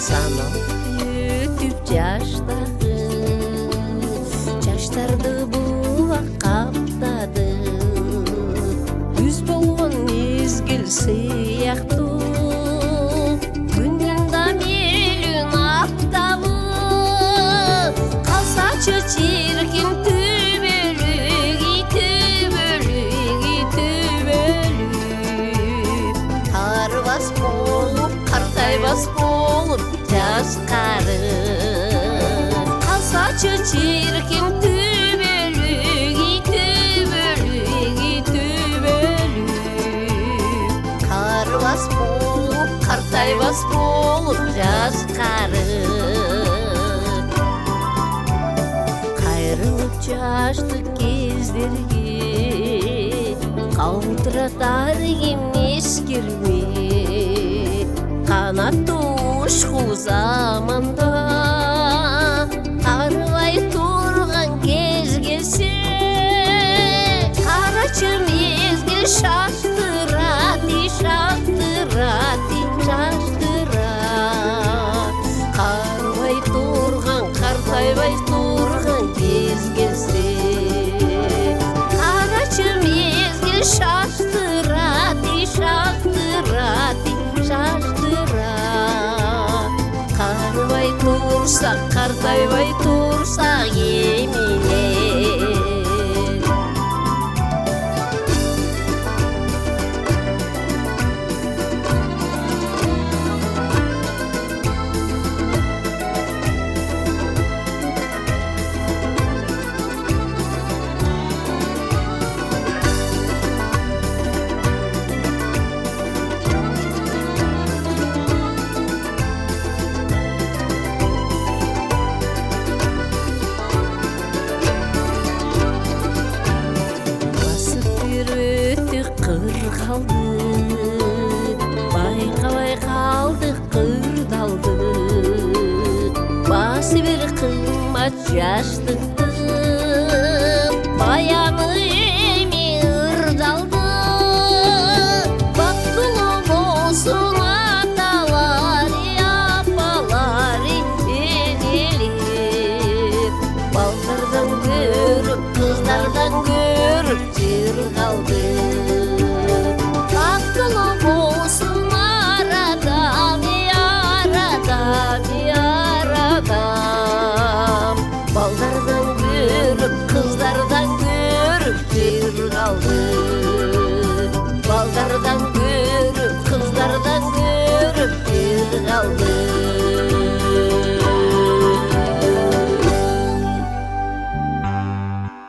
санап өтүп жаштады, жаштарды бубак каптады. Күз болгон мезгил сыяктуу, күндүн да мелүн аптабы. Калсачы чиркин түбөлүк, тарбас болуп, картайбас болуп жашкары. Калсачы чиркин түбөлүк, тарбас болуп, картайбас болуп жашкары. Кайрылып жаштык кездерге калтыратар эмнескирме. Канаттуу ушкул заманда арбай турган кез келсе, карачы мезгил шаштырат, карбай турган, картайбай турган кез келсе, карачы мезгил шаштырат, карбай турсак, картайбай турсак эмне. Кыргалды, байкабай калдык кырдалды. Басы бир кымбат жаштыктын баяны эми ырдалды. Бактылуу болсун аталары, апалары, энелер. Балдардан көрүп, кыздардан көрүп жыргалды. Arada